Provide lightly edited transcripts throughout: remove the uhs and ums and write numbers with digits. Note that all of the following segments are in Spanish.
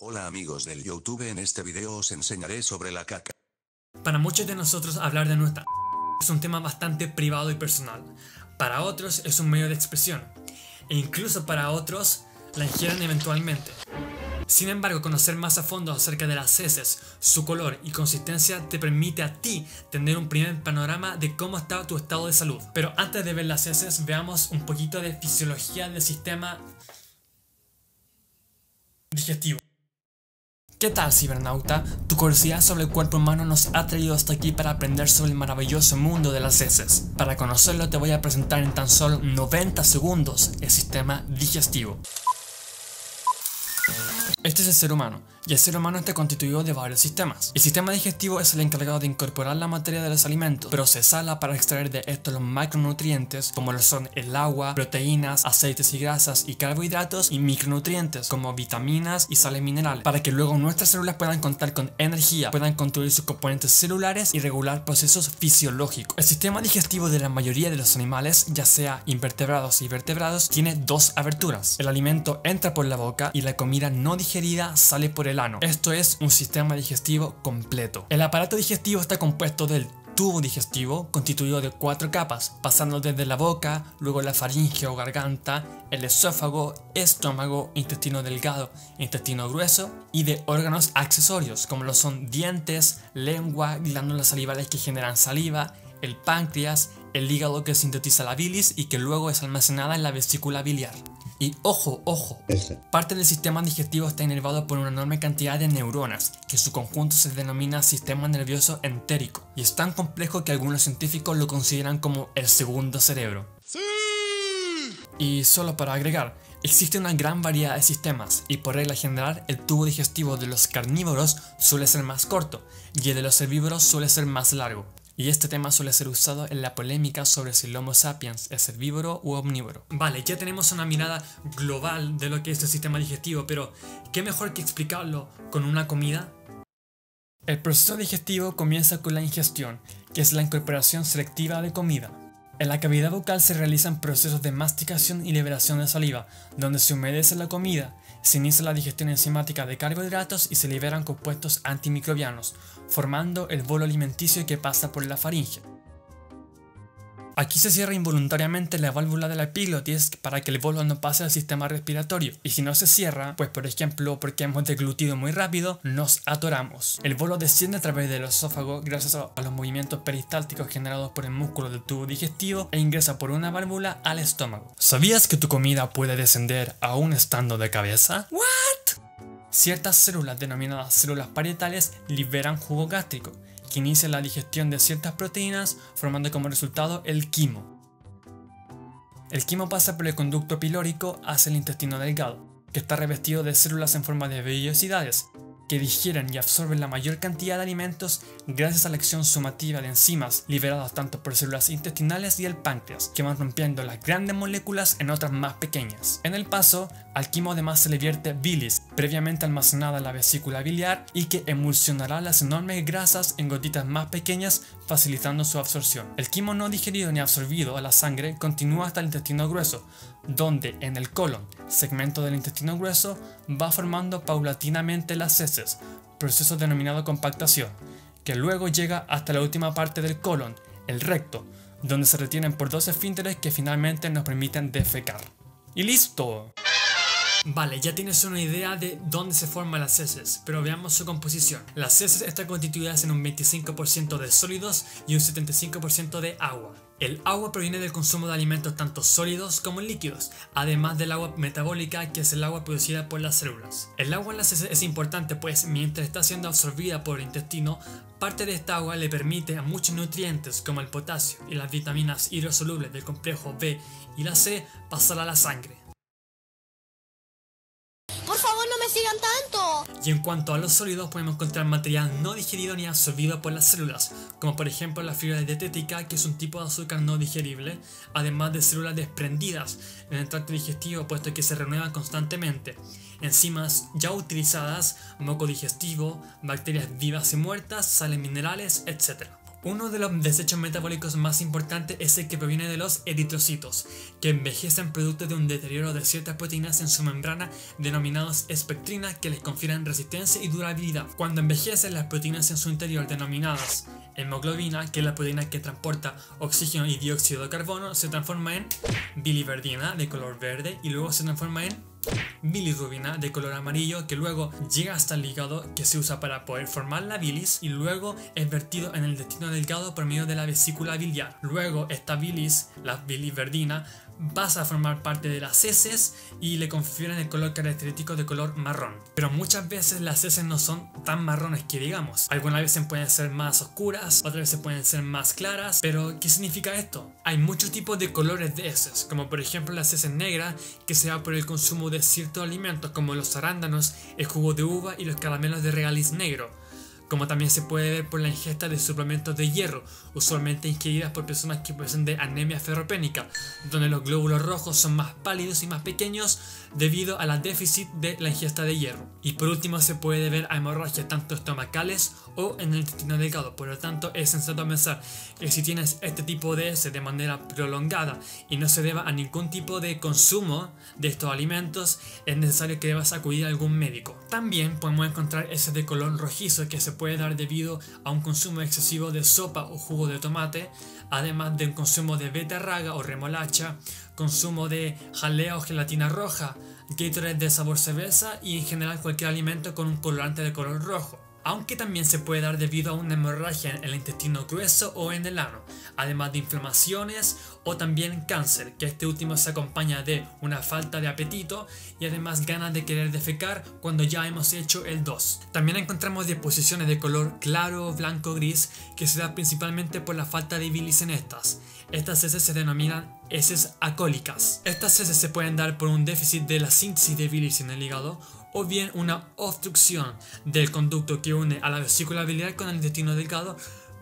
Hola amigos del YouTube, en este video os enseñaré sobre la caca. Para muchos de nosotros hablar de nuestra es un tema bastante privado y personal. Para otros es un medio de expresión. E incluso para otros la ingieren eventualmente. Sin embargo, conocer más a fondo acerca de las heces, su color y consistencia te permite a ti tener un primer panorama de cómo está tu estado de salud. Pero antes de ver las heces, veamos un poquito de fisiología del sistema digestivo. ¿Qué tal, cibernauta? Tu curiosidad sobre el cuerpo humano nos ha traído hasta aquí para aprender sobre el maravilloso mundo de las heces. Para conocerlo te voy a presentar en tan solo 90 segundos el sistema digestivo. Este es el ser humano, y el ser humano está constituido de varios sistemas. El sistema digestivo es el encargado de incorporar la materia de los alimentos, procesarla para extraer de estos los macronutrientes, como lo son el agua, proteínas, aceites y grasas y carbohidratos, y micronutrientes, como vitaminas y sales minerales, para que luego nuestras células puedan contar con energía, puedan construir sus componentes celulares y regular procesos fisiológicos. El sistema digestivo de la mayoría de los animales, ya sea invertebrados y vertebrados, tiene dos aberturas. El alimento entra por la boca y la comida no digerida sale por el ano. Esto es un sistema digestivo completo. El aparato digestivo está compuesto del tubo digestivo, constituido de 4 capas, pasando desde la boca, luego la faringe o garganta, el esófago, estómago, intestino delgado, intestino grueso, y de órganos accesorios, como lo son dientes, lengua, glándulas salivales que generan saliva, el páncreas, el hígado que sintetiza la bilis y que luego es almacenada en la vesícula biliar. Y ojo, parte del sistema digestivo está inervado por una enorme cantidad de neuronas, que su conjunto se denomina sistema nervioso entérico, y es tan complejo que algunos científicos lo consideran como el segundo cerebro. ¡Sí! Y solo para agregar, existe una gran variedad de sistemas, y por regla general el tubo digestivo de los carnívoros suele ser más corto, y el de los herbívoros suele ser más largo. Y este tema suele ser usado en la polémica sobre si el Homo sapiens es herbívoro u omnívoro. Vale, ya tenemos una mirada global de lo que es el sistema digestivo, pero ¿qué mejor que explicarlo con una comida? El proceso digestivo comienza con la ingestión, que es la incorporación selectiva de comida. En la cavidad bucal se realizan procesos de masticación y liberación de saliva, donde se humedece la comida, se inicia la digestión enzimática de carbohidratos y se liberan compuestos antimicrobianos, formando el bolo alimenticio que pasa por la faringe. Aquí se cierra involuntariamente la válvula de la epiglotis para que el bolo no pase al sistema respiratorio, y si no se cierra, pues por ejemplo porque hemos deglutido muy rápido, nos atoramos. El bolo desciende a través del esófago gracias a los movimientos peristálticos generados por el músculo del tubo digestivo e ingresa por una válvula al estómago. ¿Sabías que tu comida puede descender aún estando de cabeza? ¿What? Ciertas células denominadas células parietales liberan jugo gástrico, que inicia la digestión de ciertas proteínas, formando como resultado el quimo. El quimo pasa por el conducto pilórico hacia el intestino delgado, que está revestido de células en forma de vellosidades, que digieren y absorben la mayor cantidad de alimentos gracias a la acción sumativa de enzimas liberadas tanto por células intestinales y el páncreas, que van rompiendo las grandes moléculas en otras más pequeñas. En el paso, al quimo además se le vierte bilis, previamente almacenada en la vesícula biliar y que emulsionará las enormes grasas en gotitas más pequeñas, facilitando su absorción. El quimo no digerido ni absorbido a la sangre continúa hasta el intestino grueso, donde en el colon, segmento del intestino grueso, va formando paulatinamente las heces, proceso denominado compactación, que luego llega hasta la última parte del colon, el recto, donde se retienen por 2 esfínteres que finalmente nos permiten defecar. ¡Y listo! Vale, ya tienes una idea de dónde se forman las heces, pero veamos su composición. Las heces están constituidas en un 25% de sólidos y un 75% de agua. El agua proviene del consumo de alimentos tanto sólidos como líquidos, además del agua metabólica, que es el agua producida por las células. El agua en las heces es importante pues mientras está siendo absorbida por el intestino, parte de esta agua le permite a muchos nutrientes como el potasio y las vitaminas hidrosolubles del complejo B y la C pasar a la sangre. Por favor, no me sigan tanto. Y en cuanto a los sólidos, podemos encontrar material no digerido ni absorbido por las células, como por ejemplo la fibra dietética, que es un tipo de azúcar no digerible, además de células desprendidas en el tracto digestivo, puesto que se renuevan constantemente, enzimas ya utilizadas, moco digestivo, bacterias vivas y muertas, sales minerales, etc. Uno de los desechos metabólicos más importantes es el que proviene de los eritrocitos, que envejecen producto de un deterioro de ciertas proteínas en su membrana denominados espectrina, que les confieren resistencia y durabilidad. Cuando envejecen las proteínas en su interior denominadas hemoglobina, que es la proteína que transporta oxígeno y dióxido de carbono, se transforma en biliverdina de color verde y luego se transforma en bilirrubina de color amarillo, que luego llega hasta el hígado, que se usa para poder formar la bilis, y luego es vertido en el intestino delgado por medio de la vesícula biliar. Luego esta bilis, la biliverdina, pasa a formar parte de las heces y le confieren el color característico de color marrón. Pero muchas veces las heces no son tan marrones que digamos. Algunas veces pueden ser más oscuras, otras veces pueden ser más claras. Pero ¿qué significa esto? Hay muchos tipos de colores de heces, como por ejemplo las heces negras, que se da por el consumo de ciertos alimentos como los arándanos, el jugo de uva y los caramelos de regaliz negro. Como también se puede ver por la ingesta de suplementos de hierro, usualmente ingeridas por personas que padecen de anemia ferropénica, donde los glóbulos rojos son más pálidos y más pequeños debido a la déficit de la ingesta de hierro. Y por último se puede ver a hemorragias tanto estomacales o en el intestino delgado. Por lo tanto es sensato pensar que si tienes este tipo de heces de manera prolongada y no se deba a ningún tipo de consumo de estos alimentos, es necesario que debas acudir a algún médico. También podemos encontrar heces de color rojizo que se puede dar debido a un consumo excesivo de sopa o jugo de tomate, además de un consumo de betarraga o remolacha, consumo de jalea o gelatina roja, Gatorade de sabor cerveza y en general cualquier alimento con un colorante de color rojo. Aunque también se puede dar debido a una hemorragia en el intestino grueso o en el ano, además de inflamaciones o también cáncer, que este último se acompaña de una falta de apetito y además ganas de querer defecar cuando ya hemos hecho el 2. También encontramos deposiciones de color claro, blanco, gris, que se da principalmente por la falta de bilis en estas. Estas heces se denominan heces alcohólicas. Estas heces se pueden dar por un déficit de la síntesis de bilis en el hígado o bien una obstrucción del conducto que une a la vesícula biliar con el intestino delgado,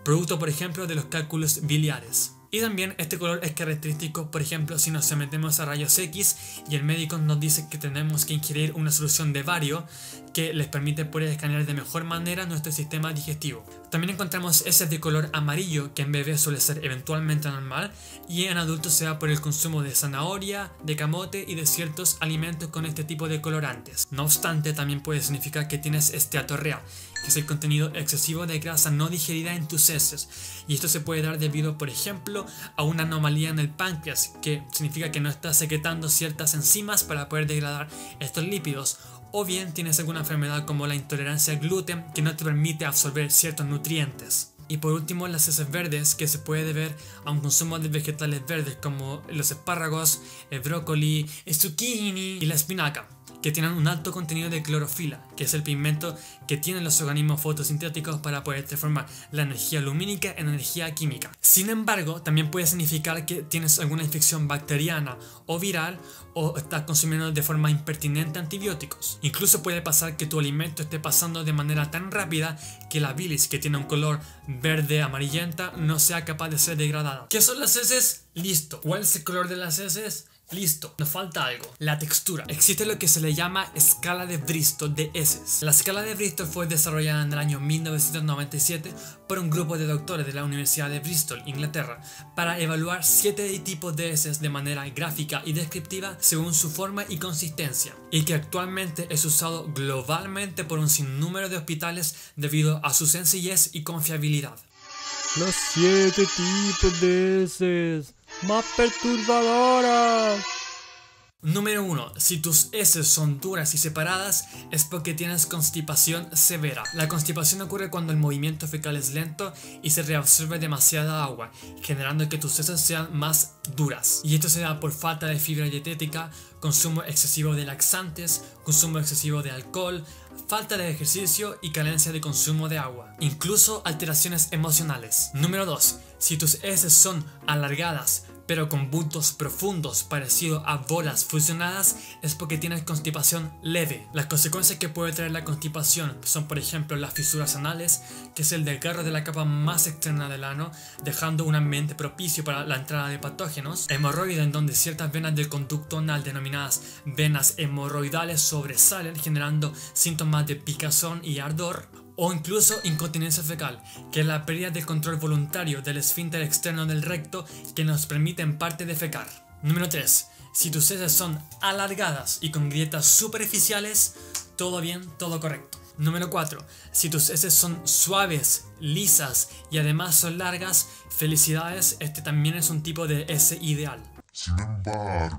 producto por ejemplo de los cálculos biliares. Y también este color es característico, por ejemplo, si nos sometemos a rayos X y el médico nos dice que tenemos que ingerir una solución de bario que les permite poder escanear de mejor manera nuestro sistema digestivo. También encontramos heces de color amarillo, que en bebés suele ser eventualmente normal y en adultos se da por el consumo de zanahoria, de camote y de ciertos alimentos con este tipo de colorantes. No obstante, también puede significar que tienes esteatorrea, que es el contenido excesivo de grasa no digerida en tus heces, y esto se puede dar debido, por ejemplo, a una anomalía en el páncreas, que significa que no estás secretando ciertas enzimas para poder degradar estos lípidos, o bien tienes alguna enfermedad como la intolerancia al gluten que no te permite absorber ciertos nutrientes. Y por último, las heces verdes, que se puede deber a un consumo de vegetales verdes como los espárragos, el brócoli, el zucchini y la espinaca, que tienen un alto contenido de clorofila, que es el pigmento que tienen los organismos fotosintéticos para poder transformar la energía lumínica en energía química. Sin embargo, también puede significar que tienes alguna infección bacteriana o viral, o estás consumiendo de forma impertinente antibióticos. Incluso puede pasar que tu alimento esté pasando de manera tan rápida que la bilis, que tiene un color verde amarillenta, no sea capaz de ser degradada. ¿Qué son las heces? Listo. ¿Cuál es el color de las heces? Listo, nos falta algo, la textura. Existe lo que se le llama escala de Bristol de heces. La escala de Bristol fue desarrollada en el año 1997 por un grupo de doctores de la Universidad de Bristol, Inglaterra, para evaluar 7 tipos de heces de manera gráfica y descriptiva según su forma y consistencia, y que actualmente es usado globalmente por un sinnúmero de hospitales debido a su sencillez y confiabilidad. Los 7 tipos de heces más perturbadoras. Número 1. Si tus heces son duras y separadas es porque tienes constipación severa. La constipación ocurre cuando el movimiento fecal es lento y se reabsorbe demasiada agua, generando que tus heces sean más duras. Y esto se da por falta de fibra dietética, consumo excesivo de laxantes, consumo excesivo de alcohol, falta de ejercicio y carencia de consumo de agua. Incluso alteraciones emocionales. Número 2. Si tus heces son alargadas pero con bultos profundos parecidos a bolas fusionadas, es porque tienes constipación leve. Las consecuencias que puede traer la constipación son, por ejemplo, las fisuras anales, que es el desgarro de la capa más externa del ano, dejando un ambiente propicio para la entrada de patógenos, hemorroides, en donde ciertas venas del conducto anal denominadas venas hemorroidales sobresalen, generando síntomas de picazón y ardor, O incluso incontinencia fecal, que es la pérdida del control voluntario del esfínter externo del recto que nos permite en parte defecar. Número 3. Si tus heces son alargadas y con grietas superficiales, todo bien, todo correcto. Número 4. Si tus heces son suaves, lisas y además son largas, felicidades, este también es un tipo de hece ideal. Sin embargo...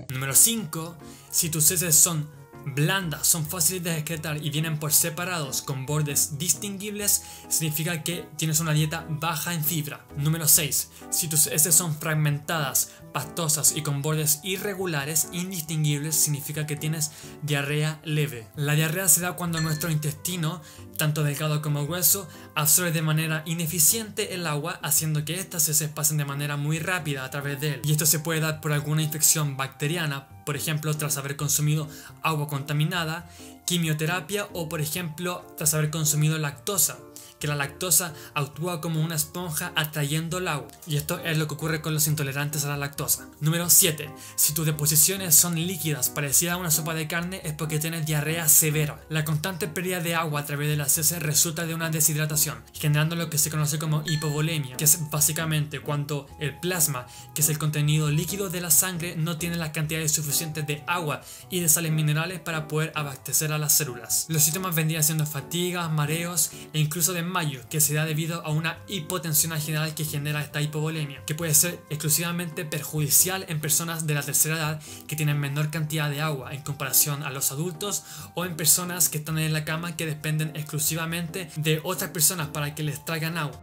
Número 5. Si tus heces son blandas, son fáciles de excretar y vienen por separados con bordes distinguibles, significa que tienes una dieta baja en fibra. Número 6. Si tus heces son fragmentadas, pastosas y con bordes irregulares, indistinguibles, significa que tienes diarrea leve. La diarrea se da cuando nuestro intestino, tanto delgado como grueso, absorbe de manera ineficiente el agua, haciendo que estas heces pasen de manera muy rápida a través de él. Y esto se puede dar por alguna infección bacteriana, por ejemplo tras haber consumido agua contaminada, quimioterapia o por ejemplo tras haber consumido lactosa, que la lactosa actúa como una esponja atrayendo el agua, y esto es lo que ocurre con los intolerantes a la lactosa. Número 7. Si tus deposiciones son líquidas parecidas a una sopa de carne es porque tienes diarrea severa. La constante pérdida de agua a través de las heces resulta de una deshidratación, generando lo que se conoce como hipovolemia, que es básicamente cuando el plasma, que es el contenido líquido de la sangre, no tiene las cantidades suficientes de agua y de sales minerales para poder abastecer a las células. Los síntomas vendrían siendo fatiga, mareos e incluso desmayo, que se da debido a una hipotensión general que genera esta hipovolemia, que puede ser exclusivamente perjudicial en personas de la tercera edad que tienen menor cantidad de agua en comparación a los adultos, o en personas que están en la cama que dependen exclusivamente de otras personas para que les traigan agua.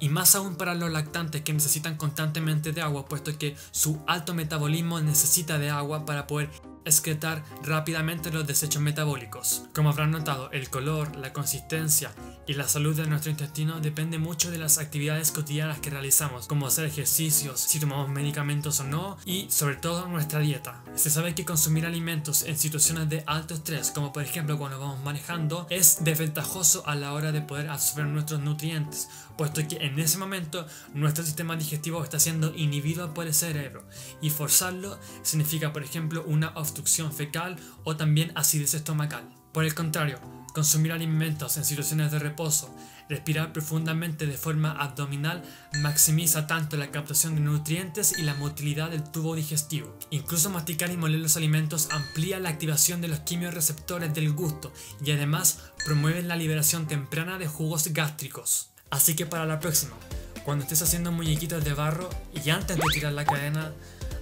Y más aún para los lactantes que necesitan constantemente de agua, puesto que su alto metabolismo necesita de agua para poder excretar rápidamente los desechos metabólicos. Como habrán notado, el color, la consistencia y la salud de nuestro intestino depende mucho de las actividades cotidianas que realizamos, como hacer ejercicios, si tomamos medicamentos o no, y sobre todo nuestra dieta. Se sabe que consumir alimentos en situaciones de alto estrés, como por ejemplo cuando vamos manejando, es desventajoso a la hora de poder absorber nuestros nutrientes, puesto que en ese momento nuestro sistema digestivo está siendo inhibido por el cerebro, y forzarlo significa por ejemplo una obstrucción fecal o también acidez estomacal. Por el contrario, consumir alimentos en situaciones de reposo, respirar profundamente de forma abdominal maximiza tanto la captación de nutrientes y la motilidad del tubo digestivo. Incluso masticar y moler los alimentos amplía la activación de los quimiorreceptores del gusto y además promueve la liberación temprana de jugos gástricos. Así que para la próxima, cuando estés haciendo muñequitos de barro y antes de tirar la cadena,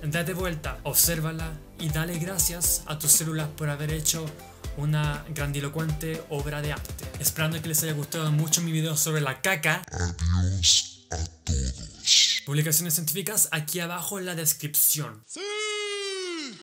date vuelta, obsérvala y dale gracias a tus células por haber hecho una grandilocuente obra de arte. Esperando que les haya gustado mucho mi video sobre la caca. Adiós a todos. Publicaciones científicas aquí abajo en la descripción. ¡Sí!